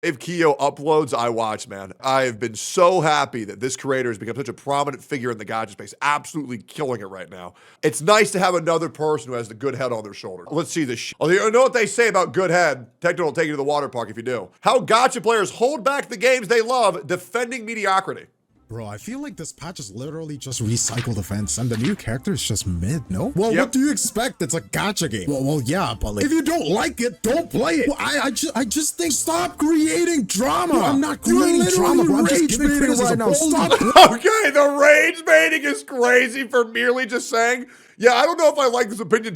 If Keo uploads, I watch, man. I have been so happy that this creator has become such a prominent figure in the gacha space, absolutely killing it right now. It's nice to have another person who has the good head on their shoulder. Let's see this shit. Oh, you know what they say about good head? Tectone will take you to the water park if you do. How gacha players hold back the games they love, defending mediocrity. Bro, I feel like this patch is literally just recycled events and the new character is just mid, no? Well, Yep. what do you expect? It's a gacha game. Well, yeah, but like, if you don't like it, don't play it. Well, I just think stop creating drama. No, I'm not creating drama, bro. I'm just giving criticism right now. Stop. Okay, the rage baiting is crazy for merely just saying, yeah, I don't know if I like this opinion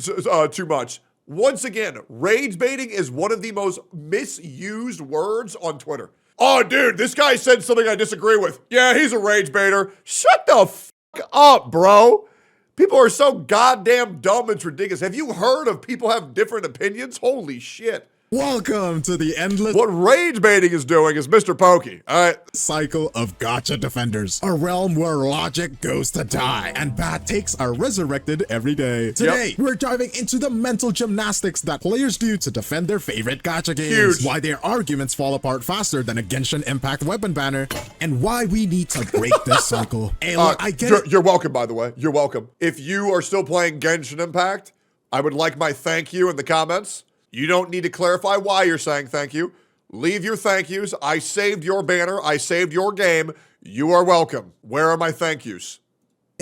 too much. Once again, rage baiting is one of the most misused words on Twitter. Oh, dude, this guy said something I disagree with. Yeah, he's a rage baiter. Shut the fuck up, bro. People are so goddamn dumb, it's ridiculous. Have you heard of people have different opinions? Holy shit. Welcome to the endless What rage baiting is doing is Mr. Pokey, all right? cycle of gacha defenders, a realm where logic goes to die and bad takes are resurrected every day. Today, we're diving into the mental gymnastics that players do to defend their favorite gacha games, Huge. why their arguments fall apart faster than a Genshin Impact weapon banner, and why we need to break this cycle. Hey, look, I get it. You're welcome, by the way. You're welcome. If you are still playing Genshin Impact, I would like my thank you in the comments. You don't need to clarify why you're saying thank you. Leave your thank yous. I saved your banner. I saved your game. You are welcome. Where are my thank yous?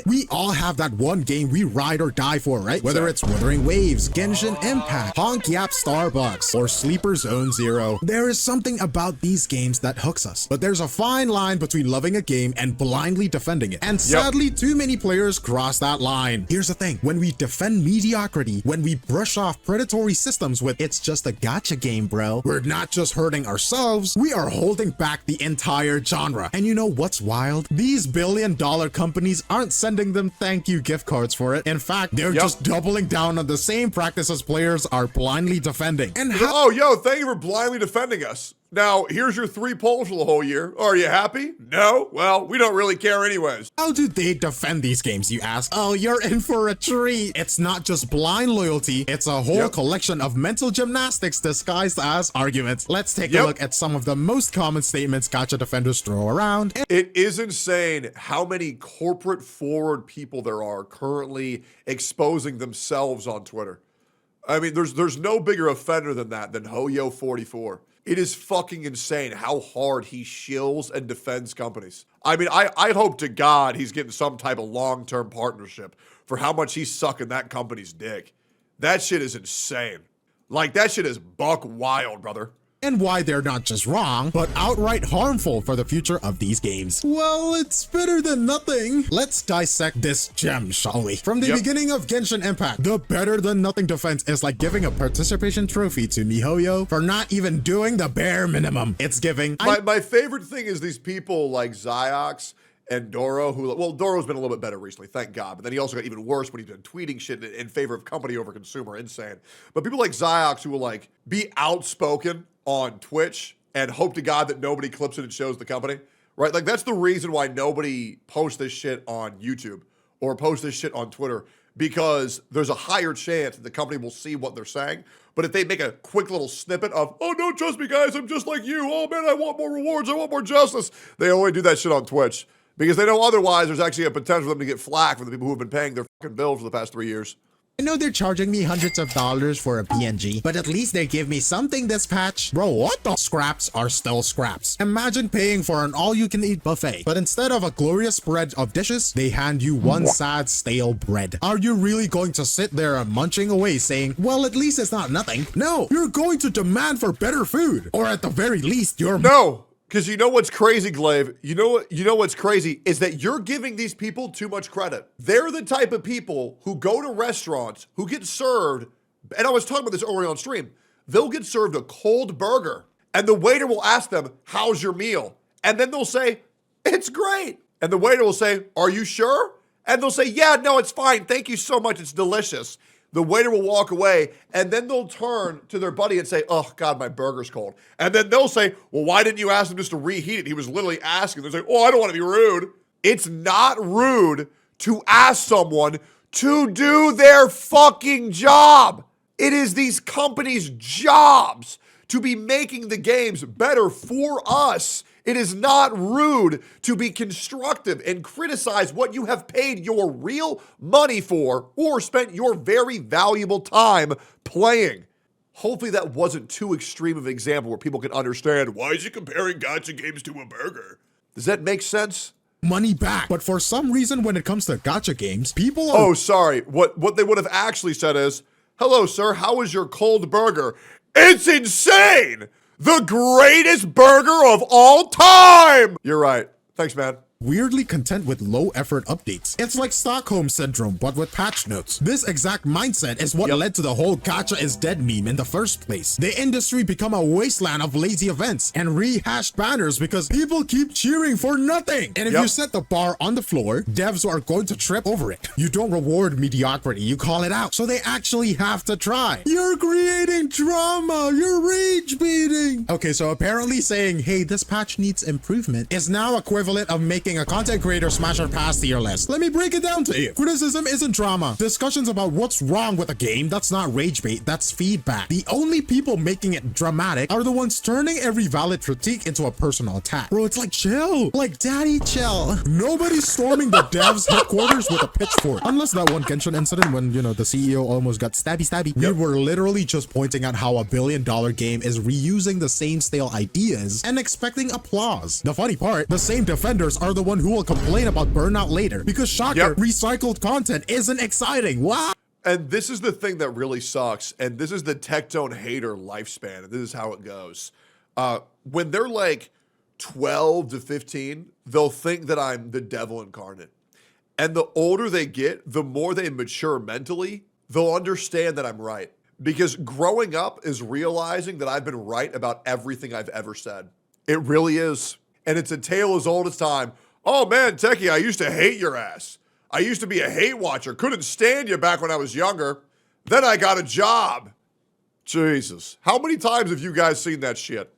We all have that one game we ride or die for, right? Whether it's Wuthering Waves, Genshin Impact, Honk Yap Starbucks, or Sleeper Zone Zero. There is something about these games that hooks us. But there's a fine line between loving a game and blindly defending it. And sadly, too many players cross that line. Here's the thing. When we defend mediocrity, when we brush off predatory systems with it's just a gacha game, bro, we're not just hurting ourselves, we are holding back the entire genre. And you know what's wild? These billion-dollar companies aren't sending them thank you gift cards for it. In fact, they're just doubling down on the same practices players are blindly defending. And how Oh, yo, thank you for blindly defending us. Now, here's your 3 polls for the whole year. Are you happy? No? Well, we don't really care anyways. how do they defend these games, you ask? Oh, you're in for a treat. It's not just blind loyalty, it's a whole collection of mental gymnastics disguised as arguments. Let's take a look at some of the most common statements gacha defenders throw around. It is insane how many corporate forward people there are currently exposing themselves on Twitter. I mean, there's no bigger offender than that, than Hoyo44. It is fucking insane how hard he shills and defends companies. I mean, I hope to God he's getting some type of long-term partnership for how much he's sucking that company's dick. That shit is insane. Like, that shit is buck wild, brother. And why they're not just wrong, but outright harmful for the future of these games. Well, it's better than nothing. Let's dissect this gem, shall we? From the beginning of Genshin Impact, the better than nothing defense is like giving a participation trophy to MiHoYo for not even doing the bare minimum. It's giving. My favorite thing is these people like Ziox and Doro, who, well, Doro's been a little bit better recently, thank God. But then he also got even worse when he's been tweeting shit in favor of company over consumer. Insane. But people like Ziox who will like be outspoken on Twitch and hope to God that nobody clips it and shows the company, right? Like, that's the reason why nobody posts this shit on YouTube or posts this shit on Twitter, because there's a higher chance that the company will see what they're saying. But if they make a quick little snippet of, oh, don't trust me, guys, I'm just like you. Oh, man, I want more rewards. I want more justice. They only do that shit on Twitch because they know otherwise there's actually a potential for them to get flack for the people who have been paying their fucking bills for the past 3 years. I know they're charging me hundreds of dollars for a PNG, but at least they give me something this patch. Bro, what the? Scraps are still scraps. Imagine paying for an all-you-can-eat buffet, but instead of a glorious spread of dishes, they hand you one sad, stale bread. Are you really going to sit there munching away saying, well, at least it's not nothing? No, you're going to demand for better food, or at the very least, you're— No. Because you know what's crazy, Glaive? You know what's crazy is that you're giving these people too much credit. They're the type of people who go to restaurants, who get served, and I was talking about this earlier on stream, they'll get served a cold burger, and the waiter will ask them, how's your meal? And then they'll say, it's great. And the waiter will say, are you sure? And they'll say, yeah, no, it's fine. Thank you so much. It's delicious. The waiter will walk away, and then they'll turn to their buddy and say, oh, God, my burger's cold. And then they'll say, well, why didn't you ask him just to reheat it? He was literally asking. They'll say, oh, I don't want to be rude. It's not rude to ask someone to do their fucking job. It is these companies' jobs to be making the games better for us. It is not rude to be constructive and criticize what you have paid your real money for or spent your very valuable time playing. Hopefully that wasn't too extreme of an example where people can understand, why is he comparing gacha games to a burger? Does that make sense? Money back. But for some reason, when it comes to gacha games, people are... Oh, sorry. What they would have actually said is, hello, sir, how is your cold burger? It's insane! The greatest burger of all time! You're right. Thanks, man. weirdly content with low-effort updates. It's like Stockholm Syndrome, but with patch notes. This exact mindset is what led to the whole gacha is dead meme in the first place. The industry become a wasteland of lazy events and rehashed banners because people keep cheering for nothing. And if you set the bar on the floor, devs are going to trip over it. You don't reward mediocrity, you call it out. So they actually have to try. You're creating drama, you're rage baiting. Okay, so apparently saying, hey, this patch needs improvement is now equivalent of making a content creator smash or pass tier list. Let me break it down to you. Criticism isn't drama. Discussions about what's wrong with a game, that's not rage bait, that's feedback. The only people making it dramatic are the ones turning every valid critique into a personal attack. Bro, it's like chill. Like daddy chill. Nobody's storming the devs headquarters with a pitchfork. Unless that one Genshin incident when, you know, the CEO almost got stabby. We were literally just pointing out how $1 billion game is reusing the same stale ideas and expecting applause. The funny part, the same defenders are the one who will complain about burnout later because shocker, recycled content isn't exciting. Wow. And this is the thing that really sucks. And this is the Tectone hater lifespan. And this is how it goes. When they're like 12 to 15, they'll think that I'm the devil incarnate. And the older they get, the more they mature mentally, they'll understand that I'm right. Because growing up is realizing that I've been right about everything I've ever said. It really is. And it's a tale as old as time. Oh man, Techie, I used to hate your ass. I used to be a hate watcher. Couldn't stand you back when I was younger. Then I got a job. Jesus. How many times have you guys seen that shit?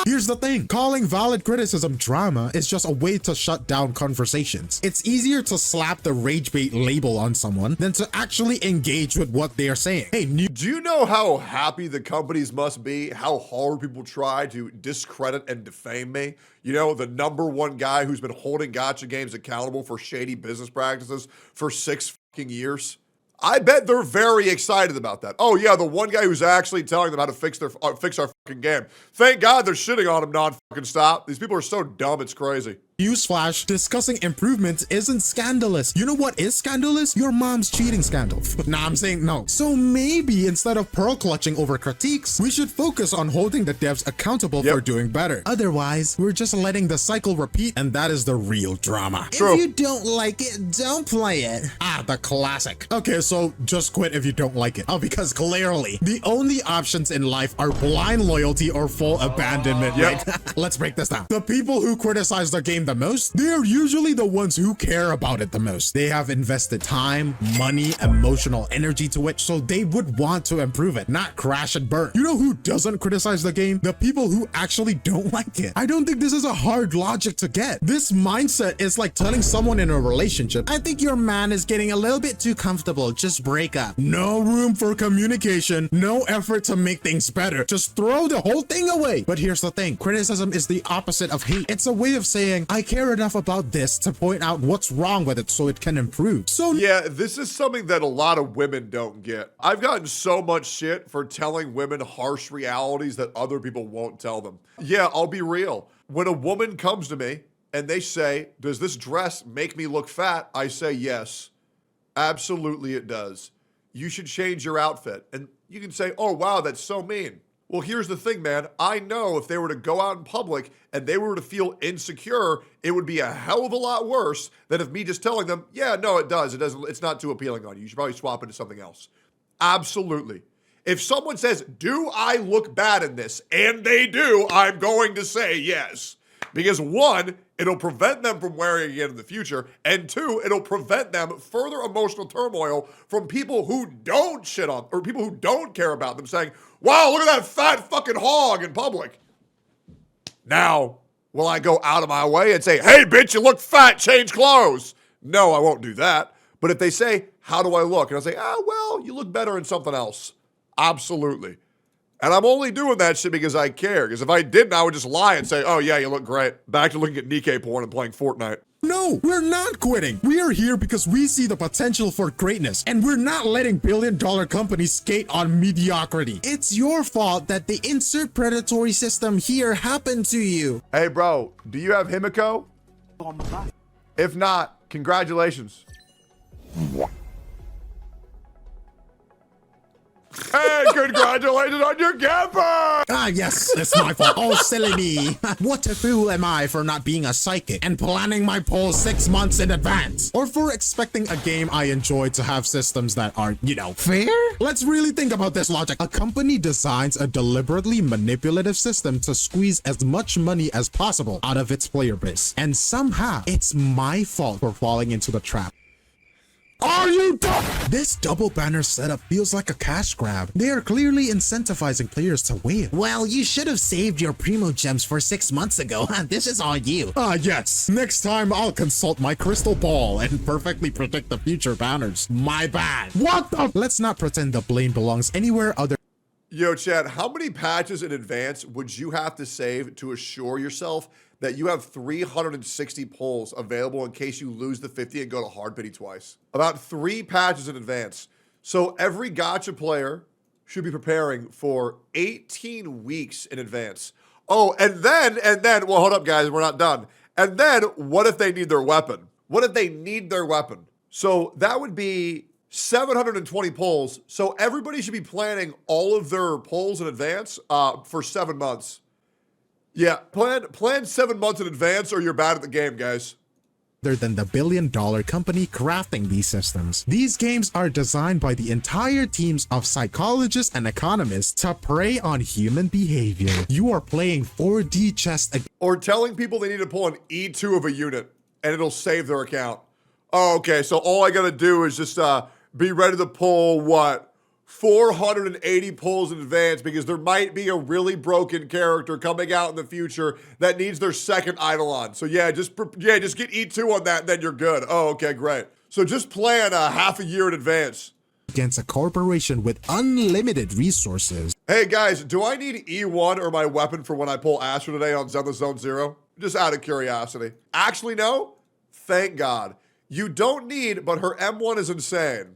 Here's the thing, calling valid criticism drama is just a way to shut down conversations. It's easier to slap the rage bait label on someone than to actually engage with what they are saying. Hey, do you know how happy the companies must be? How hard people try to discredit and defame me? You know, the #1 guy who's been holding gacha games accountable for shady business practices for 6 fucking years. I bet they're very excited about that. Oh yeah, the one guy who's actually telling them how to fix our fucking game. Thank God they're shitting on him non-fucking stop. These people are so dumb, it's crazy. Newsflash, discussing improvements isn't scandalous. You know what is scandalous? Your mom's cheating scandal. Nah, I'm saying no. So maybe instead of pearl clutching over critiques, we should focus on holding the devs accountable for doing better. Otherwise, we're just letting the cycle repeat, and that is the real drama. True. If you don't like it, don't play it. Ah, the classic. Okay, so just quit if you don't like it. Oh, because clearly, the only options in life are blind loyalty or full abandonment, right? Let's break this down. The people who criticize the game the most, they're usually the ones who care about it the most. They have invested time, money, emotional energy to it, so they would want to improve it, not crash and burn. You know who doesn't criticize the game? The people who actually don't like it. I don't think this is a hard logic to get. This mindset is like telling someone in a relationship, I think your man is getting a little bit too comfortable, just break up. No room for communication, no effort to make things better. Just throw the whole thing away. But here's the thing, criticism is the opposite of hate. It's a way of saying, I care enough about this to point out what's wrong with it so it can improve. So yeah, this is something that a lot of women don't get. I've gotten so much shit for telling women harsh realities that other people won't tell them. Yeah, I'll be real. When a woman comes to me and they say, does this dress make me look fat? I say, yes, absolutely it does. You should change your outfit. And you can say, oh, wow, that's so mean. Well, here's the thing, man. I know if they were to go out in public and they were to feel insecure, it would be a hell of a lot worse than if me just telling them, yeah, no, it does. It doesn't. It's not too appealing on you. You should probably swap into something else. Absolutely. If someone says, do I look bad in this? And they do, I'm going to say yes. Because one, it'll prevent them from wearing it again in the future. And two, it'll prevent them further emotional turmoil from people who don't shit on, or people who don't care about them saying, wow, look at that fat fucking hog in public. Now, will I go out of my way and say, hey, bitch, you look fat, change clothes? No, I won't do that. But if they say, how do I look? And I'll say, well, you look better in something else. Absolutely. And I'm only doing that shit because I care. Because if I didn't, I would just lie and say, oh yeah, you look great. Back to looking at Nikkei porn and playing Fortnite. No, we're not quitting. We are here because we see the potential for greatness, and we're not letting billion-dollar companies skate on mediocrity. It's your fault that the insert predatory system here happened to you. Hey bro, do you have Himiko? If not, congratulations. Hey, congratulations on your camper! Ah, yes, it's my fault. Oh, silly me. What a fool am I for not being a psychic and planning my polls 6 months in advance? Or for expecting a game I enjoy to have systems that aren't, you know, fair? Let's really think about this logic. A company designs a deliberately manipulative system to squeeze as much money as possible out of its player base. And somehow, it's my fault for falling into the trap. Are you dumb? This double banner setup feels like a cash grab. They are clearly incentivizing players to win. Well, you should have saved your primo gems for 6 months ago. This is all you. Ah, yes. Next time I'll consult my crystal ball and perfectly predict the future banners. My bad. What the? Let's not pretend the blame belongs anywhere other. Yo, Chad, how many patches in advance would you have to save to assure yourself that you have 360 pulls available in case you lose the 50 and go to hard pity twice? About 3 patches in advance. So every gacha player should be preparing for 18 weeks in advance. Oh, and then, well, hold up, guys, we're not done. And then, what if they need their weapon? What if they need their weapon? So that would be 720 pulls. So everybody should be planning all of their pulls in advance for 7 months. Yeah, plan 7 months in advance or you're bad at the game, guys. Than the billion-dollar company crafting these systems. These games are designed by the entire teams of psychologists and economists to prey on human behavior. You are playing 4D chess or telling people they need to pull an E2 of a unit and it'll save their account. Oh, okay, so all I gotta do is just be ready to pull, what, 480 pulls in advance because there might be a really broken character coming out in the future that needs their second Eidolon. So yeah, just get E2 on that and then you're good. Oh, okay, great. So just plan half a year in advance. Against a corporation with unlimited resources. Hey guys, do I need E1 or my weapon for when I pull Astra today on Zelda Zone Zero? Just out of curiosity. Actually, no. Thank God. You don't need, but her M1 is insane.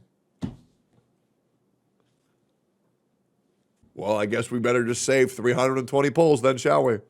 Well, I guess we better just save 320 pulls then, shall we?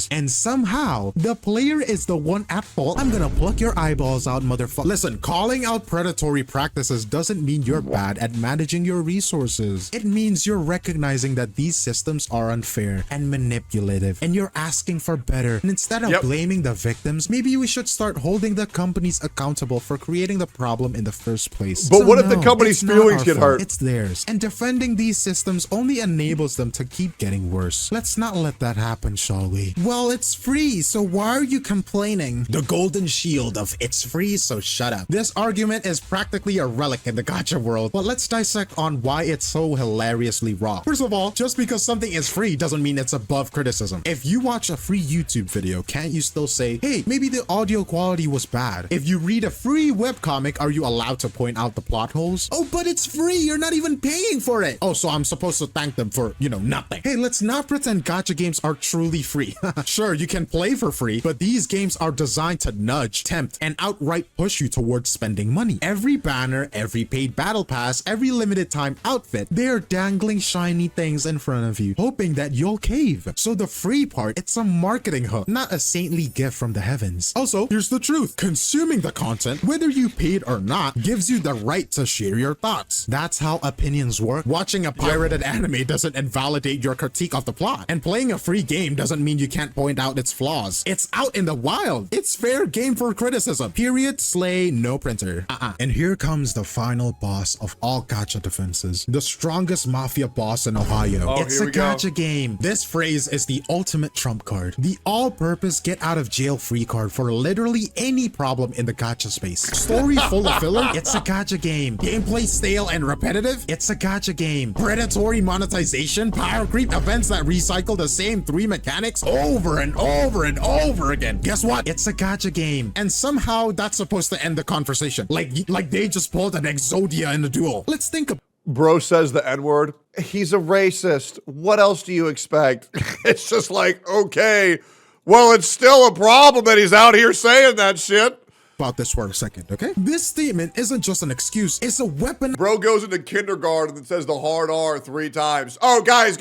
And somehow, the player is the one at fault. I'm gonna pluck your eyeballs out, motherfucker. Listen, calling out predatory practices doesn't mean you're bad at managing your resources. It means you're recognizing that these systems are unfair and manipulative, and you're asking for better. And instead of blaming the victims, maybe we should start holding the companies accountable for creating the problem in the first place. But so what if the company's feelings get hurt? It's theirs. And defending these systems only enables them to keep getting worse. Let's not let that happen, shall we? Well, it's free, so why are you complaining? The golden shield of it's free, so shut up. This argument is practically a relic in the gacha world, but let's dissect on why it's so hilariously wrong. First of all, just because something is free doesn't mean it's above criticism. If you watch a free YouTube video, can't you still say, hey, maybe the audio quality was bad? If you read a free webcomic, are you allowed to point out the plot holes? Oh, but it's free, you're not even paying for it. Oh, so I'm supposed to thank them for, you know, nothing. Hey, let's not pretend gacha games are truly free. Sure, you can play for free, but these games are designed to nudge, tempt, and outright push you towards spending money. Every banner, every paid battle pass, every limited time outfit, they're dangling shiny things in front of you, hoping that you'll cave. So the free part, it's a marketing hook, not a saintly gift from the heavens. Also, here's the truth. Consuming the content, whether you paid or not, gives you the right to share your thoughts. That's how opinions work. Watching a pirated anime doesn't invalidate your critique of the plot, and playing a free game doesn't mean you can't point out its flaws. It's out in the wild. It's fair game for criticism. Period. Slay. No printer. And here comes the final boss of all gacha defenses. The strongest mafia boss in Ohio. Oh, it's a gacha game. This phrase is the ultimate trump card. The all-purpose get out of jail free card for literally any problem in the gacha space. Story full of filler? It's a gacha game. Gameplay stale and repetitive? It's a gacha game. Predatory monetization? Power creep events that recycle the same 3 mechanics over and over and over again. Guess what? It's a gacha game. And somehow that's supposed to end the conversation. Like they just pulled an Exodia in the duel. Let's think of Bro says the N-word. He's a racist. What else do you expect? It's just like, okay, well, it's still a problem that he's out here saying that shit. About this for a second, okay? This statement isn't just an excuse, it's a weapon. Bro goes into kindergarten and says the hard R 3 times. Oh, guys,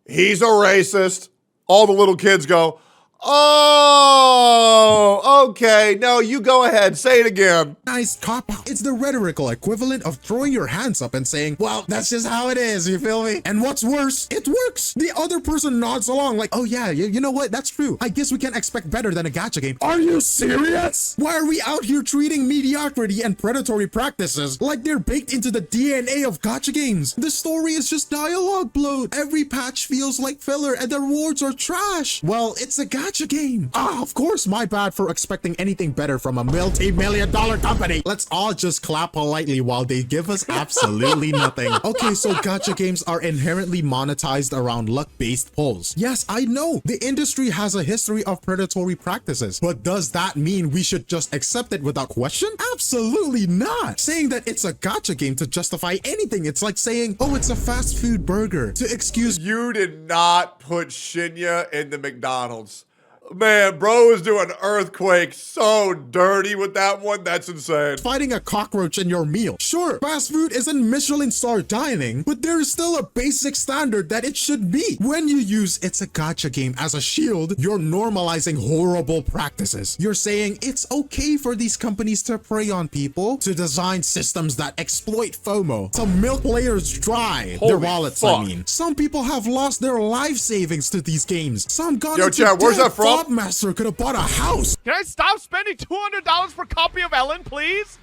he's a racist. All the little kids go, oh, okay. No, you go ahead. Say it again. Nice cop out. It's the rhetorical equivalent of throwing your hands up and saying, well, that's just how it is, you feel me? And what's worse, it works. The other person nods along like, oh yeah, you know what? That's true. I guess we can expect better than a gacha game. Are you serious? Why are we out here treating mediocrity and predatory practices like they're baked into the DNA of gacha games? The story is just dialogue bloat. Every patch feels like filler and the rewards are trash. Well, it's a gacha game. Of course, my bad for expecting anything better from a multi-million-dollar company. Let's all just clap politely while they give us absolutely nothing. Okay, so gacha games are inherently monetized around luck-based pulls. Yes, I know. The industry has a history of predatory practices, but does that mean we should just accept it without question? Absolutely not. Saying that it's a gacha game to justify anything, it's like saying, oh, it's a fast food burger to excuse. You did not put Shinya in the McDonald's. Man, bro is doing earthquake so dirty with that one. That's insane. Fighting a cockroach in your meal. Sure, fast food isn't Michelin star dining, but there is still a basic standard that it should be. When you use it's a gacha game as a shield, you're normalizing horrible practices. You're saying it's okay for these companies to prey on people, to design systems that exploit FOMO, to milk players dry. Holy their wallets, fuck. I mean. Some people have lost their life savings to these games. Some got Yo, into Chad, where's debt. that from? Master could have bought a house. Can I stop spending $200 for a copy of Ellen, please?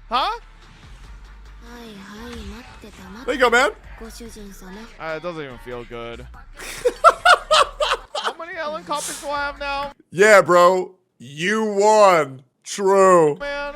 Huh? There you go, man. It doesn't even feel good. How many Ellen copies do I have now? Yeah, bro. You won. True. Man,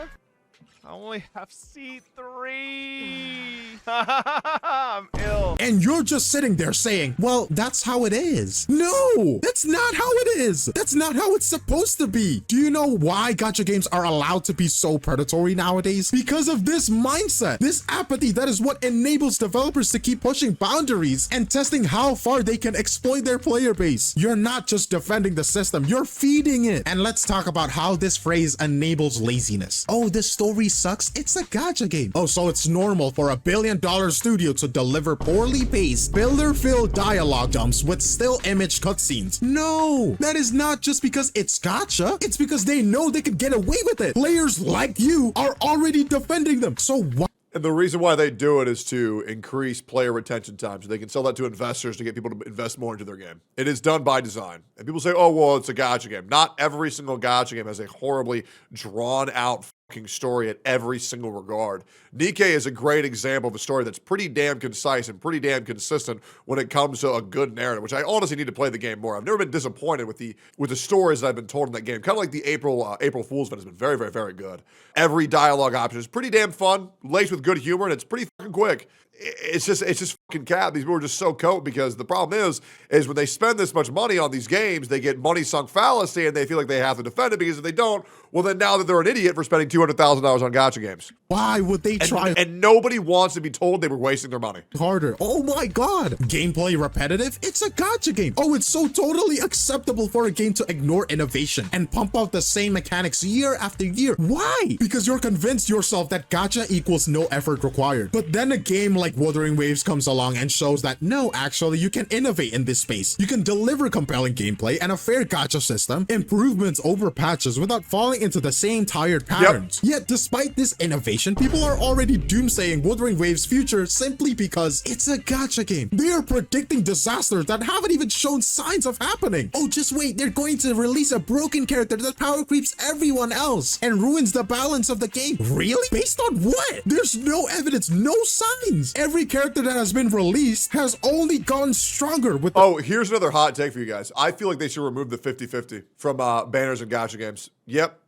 I only have C3. I'm ill. And you're just sitting there saying, well, that's how it is. No, that's not how it is. That's not how it's supposed to be. Do you know why gacha games are allowed to be so predatory nowadays? Because of this mindset, this apathy that is what enables developers to keep pushing boundaries and testing how far they can exploit their player base. You're not just defending the system, you're feeding it. And let's talk about how this phrase enables laziness. Oh, this story sucks. It's a gacha game. Oh, so it's normal for a billion-dollar studio to deliver poorly paced, filler-filled dialogue dumps with still image cutscenes. No, that is not just because it's gacha. It's because they know they could get away with it. Players like you are already defending them. So why? And the reason why they do it is to increase player retention time so they can sell that to investors to get people to invest more into their game. It is done by design. And people say, oh, well, it's a gacha game. Not every single gacha game has a horribly drawn out fucking story at every single regard. Nikkei is a great example of a story that's pretty damn concise and pretty damn consistent when it comes to a good narrative, which I honestly need to play the game more. I've never been disappointed with the stories that I've been told in that game. Kind of like the April Fool's event has been very, very, very good. Every dialogue option is pretty damn fun, laced with good humor, and it's pretty fucking quick. It's just fucking cap. These people are just so coat because the problem is when they spend this much money on these games, they get money sunk fallacy and they feel like they have to defend it because if they don't, well then now that they're an idiot for spending $200,000 on gacha games. Why would they try? And nobody wants to be told they were wasting their money. Harder. Oh my god. Gameplay repetitive? It's a gacha game. Oh, it's so totally acceptable for a game to ignore innovation and pump out the same mechanics year after year. Why? Because you're convinced yourself that gacha equals no effort required. But then a game like Wuthering Waves comes along and shows that no, actually, you can innovate in this space. You can deliver compelling gameplay and a fair gacha system, improvements over patches without falling into the same tired patterns. Yet, despite this innovation, people are already doomsaying Wuthering Waves' future simply because it's a gacha game. They are predicting disasters that haven't even shown signs of happening. Oh, just wait, they're going to release a broken character that power creeps everyone else and ruins the balance of the game. Really? Based on what? There's no evidence, no signs. Every character that has been released has only gotten stronger with Oh, here's another hot take for you guys. I feel like they should remove the 50-50 from banners and gacha games. Yep.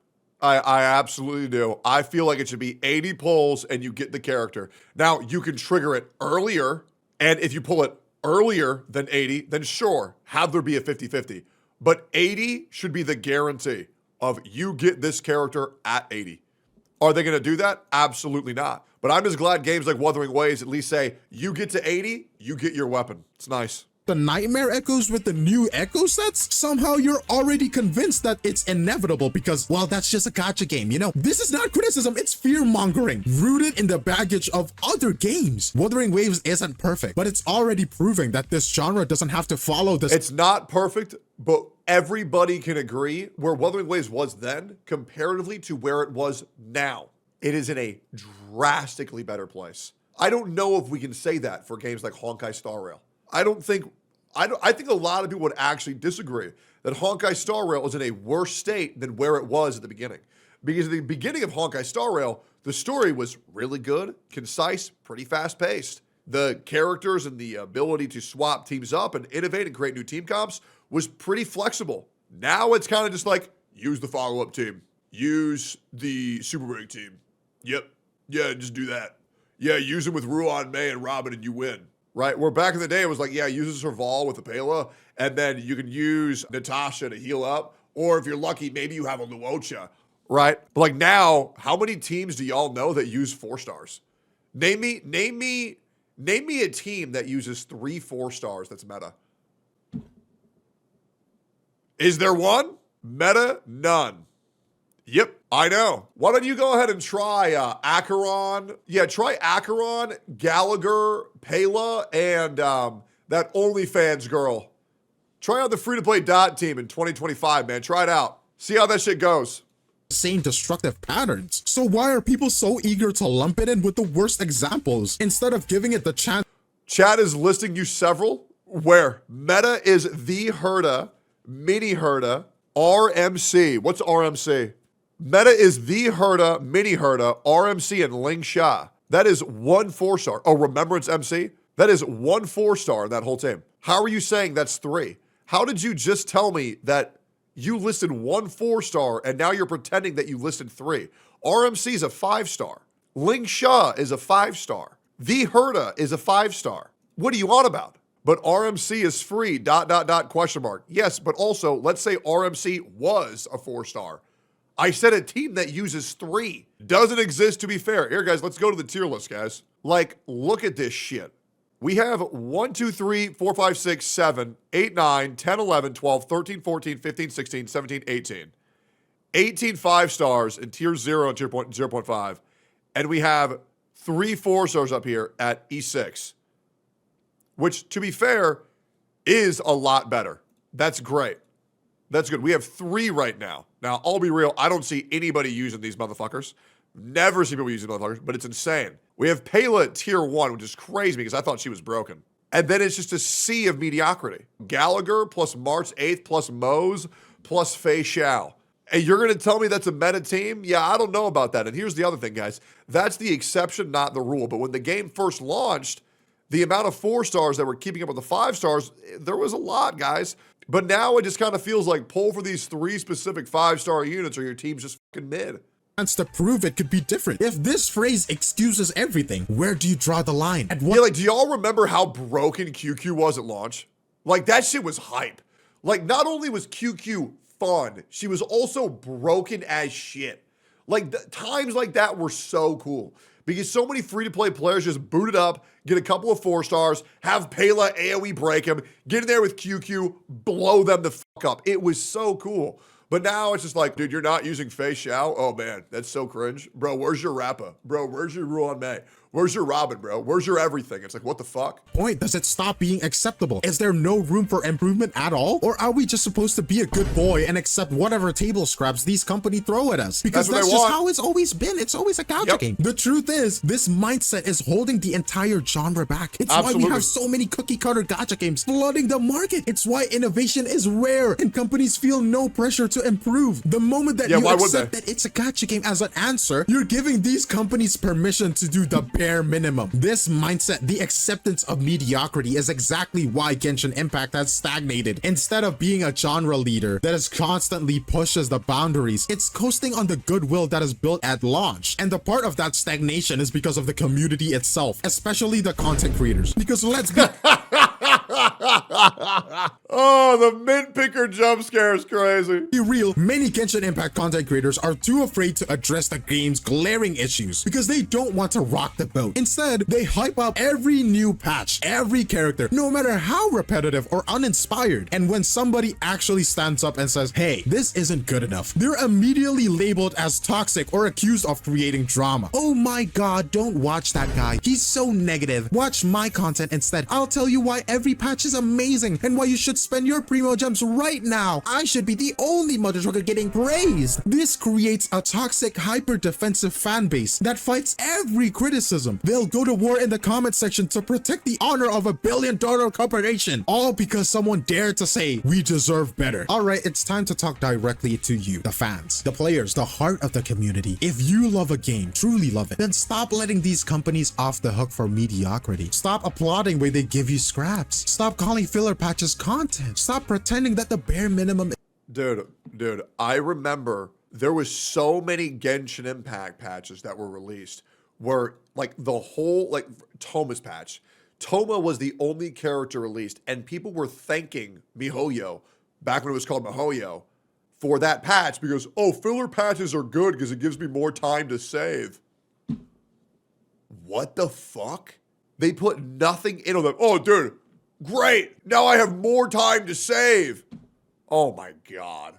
I absolutely do. I feel like it should be 80 pulls and you get the character. Now, you can trigger it earlier, and if you pull it earlier than 80, then sure, have there be a 50-50. But 80 should be the guarantee of you get this character at 80. Are they going to do that? Absolutely not. But I'm just glad games like Wuthering Waves at least say, you get to 80, you get your weapon. It's nice. The nightmare echoes with the new echo sets, somehow you're already convinced that it's inevitable because, well, that's just a gacha game, you know? This is not criticism, it's fear-mongering, rooted in the baggage of other games. Wuthering Waves isn't perfect, but it's already proving that this genre doesn't have to follow this. It's not perfect, but everybody can agree where Wuthering Waves was then comparatively to where it was now. It is in a drastically better place. I don't know if we can say that for games like Honkai Star Rail. I think a lot of people would actually disagree that Honkai Star Rail is in a worse state than where it was at the beginning. Because at the beginning of Honkai Star Rail, the story was really good, concise, pretty fast-paced. The characters and the ability to swap teams up and innovate and create new team comps was pretty flexible. Now it's kind of just like, use the follow-up team. Use the Super Break team. Yep. Yeah, just do that. Yeah, use them with Ruan, Mei, and Robin and you win. Right? Where back in the day, it was like, yeah, use a Serval with a Pela, and then you can use Natasha to heal up, or if you're lucky, maybe you have a Luocha, right? But like now, how many teams do y'all know that use 4-stars? Name me a team that uses 3 4-stars that's meta. Is there one? Meta? None. Yep, I know. Why don't you go ahead and try Acheron? Yeah, try Acheron, Gallagher, Pela, and that OnlyFans girl. Try out the free-to-play dot team in 2025, man. Try it out. See how that shit goes. Same destructive patterns. So why are people so eager to lump it in with the worst examples instead of giving it the chance? Chat is listing you several where meta is the Herda, mini Herda, RMC. What's RMC? Meta is the Herda, mini Herda, RMC, and Ling Sha. That is 1 4-star. Oh, Remembrance MC? That is 1 4-star in that whole team. How are you saying that's 3? How did you just tell me that you listed 1 4-star and now you're pretending that you listed 3? RMC is a 5-star. Ling Sha is a 5-star. The Herda is a 5-star. What are you on about? But RMC is free, ... Yes, but also, let's say RMC was a 4-star. I said a team that uses 3 doesn't exist, to be fair. Here, guys, let's go to the tier list, guys. Like, look at this shit. We have 1, 2, 3, 4, 5, 6, 7, 8, 9, 10, 11, 12, 13, 14, 15, 16, 17, 18. 18 5-stars in tier 0 and tier 0.5. And we have 3 4-stars up here at E6. Which, to be fair, is a lot better. That's great. That's good. We have 3 right now. Now, I'll be real. I don't see anybody using these motherfuckers. Never see people using motherfuckers, but it's insane. We have Pela at tier 1, which is crazy because I thought she was broken. And then it's just a sea of mediocrity. Gallagher plus March 8th plus Mose plus Fei Xiao. And you're going to tell me that's a meta team? Yeah, I don't know about that. And here's the other thing, guys. That's the exception, not the rule. But when the game first launched, the amount of 4-stars that were keeping up with the 5-stars, there was a lot, guys. But now it just kind of feels like pull for these 3 specific 5-star units or your team's just fucking mid. To prove it could be different. If this phrase excuses everything, where do you draw the line? At what? Yeah, like, do y'all remember how broken QQ was at launch? Like, that shit was hype. Like, not only was QQ fun, she was also broken as shit. Like, times like that were so cool. Because so many free-to-play players just boot it up, get a couple of 4-stars, have Pela AoE break him, get in there with QQ, blow them the fuck up. It was so cool. But now it's just like, dude, you're not using Fei Xiao? Oh, man, that's so cringe. Bro, where's your Rappa? Bro, where's your Ruan Mei? Where's your Robin, bro? Where's your everything? It's like, what the fuck? Point, does it stop being acceptable? Is there no room for improvement at all? Or are we just supposed to be a good boy and accept whatever table scraps these companies throw at us? Because that's just how it's always been. It's always a gacha game. The truth is, this mindset is holding the entire genre back. It's why we have so many cookie-cutter gacha games flooding the market. It's why innovation is rare and companies feel no pressure to improve. The moment that you accept that it's a gacha game as an answer, you're giving these companies permission to do the bare minimum. This mindset, the acceptance of mediocrity, is exactly why Genshin Impact has stagnated. Instead of being a genre leader that is constantly pushes the boundaries, it's coasting on the goodwill that is built at launch. And the part of that stagnation is because of the community itself, especially the content creators. Because let's be Oh, the mint picker jump scare is crazy. Be real, many Genshin Impact content creators are too afraid to address the game's glaring issues because they don't want to rock the boat. Instead, they hype up every new patch, every character, no matter how repetitive or uninspired. And when somebody actually stands up and says, hey, this isn't good enough, they're immediately labeled as toxic or accused of creating drama. Oh my god, don't watch that guy. He's so negative. Watch my content instead. I'll tell you why every patch is amazing and why you should spend your primo gems right now. I should be the only mother trucker getting praised. This creates a toxic, hyper-defensive fan base that fights every criticism. They'll go to war in the comment section to protect the honor of $1 billion corporation, all because someone dared to say, we deserve better. Alright, it's time to talk directly to you, the fans, the players, the heart of the community. If you love a game, truly love it, then stop letting these companies off the hook for mediocrity. Stop applauding when they give you scraps. Stop calling filler patches content. Stop pretending that the bare minimum. Dude, I remember there was so many Genshin Impact patches that were released where like the whole, like Toma's patch. Toma was the only character released and people were thanking MiHoYo, back when it was called MiHoYo, for that patch because, oh, filler patches are good because it gives me more time to save. What the fuck? They put nothing in on them. Oh, dude, great. Now I have more time to save. Oh my god.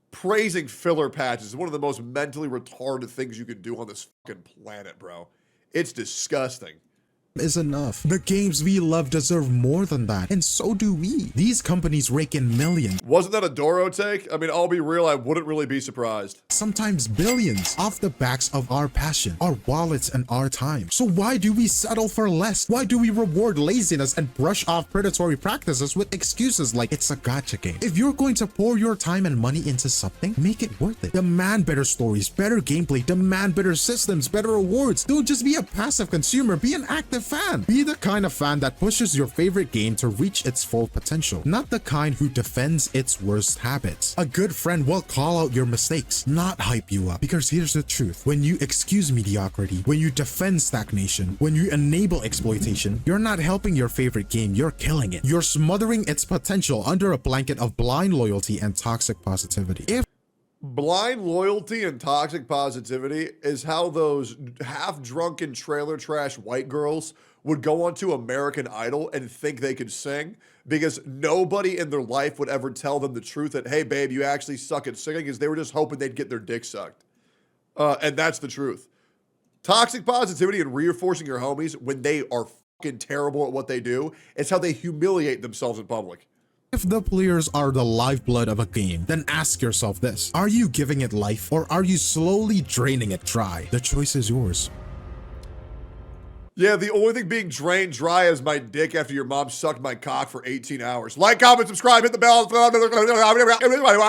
Praising filler patches is one of the most mentally retarded things you can do on this fucking planet, bro. It's disgusting. Is enough. The games we love deserve more than that, and so do we. These companies rake in millions. Wasn't that a Doro take? I mean, I'll be real, I wouldn't really be surprised. Sometimes billions off the backs of our passion, our wallets, and our time. So why do we settle for less? Why do we reward laziness and brush off predatory practices with excuses like it's a gacha game? If you're going to pour your time and money into something, make it worth it. Demand better stories, better gameplay, demand better systems, better rewards. Don't just be a passive consumer, be an active fan. Be the kind of fan that pushes your favorite game to reach its full potential, not the kind who defends its worst habits. A good friend will call out your mistakes, not hype you up. Because here's the truth, when you excuse mediocrity, when you defend stagnation, when you enable exploitation, you're not helping your favorite game, you're killing it. You're smothering its potential under a blanket of blind loyalty and toxic positivity. If Blind loyalty and toxic positivity is how those half-drunken trailer trash white girls would go onto American Idol and think they could sing because nobody in their life would ever tell them the truth that, hey, babe, you actually suck at singing, because they were just hoping they'd get their dick sucked. And that's the truth. Toxic positivity and reinforcing your homies when they are fucking terrible at what they do is how they humiliate themselves in public. If the players are the lifeblood of a game, then ask yourself this. Are you giving it life or are you slowly draining it dry? The choice is yours. Yeah, the only thing being drained dry is my dick after your mom sucked my cock for 18 hours. Like, comment, subscribe, hit the bell.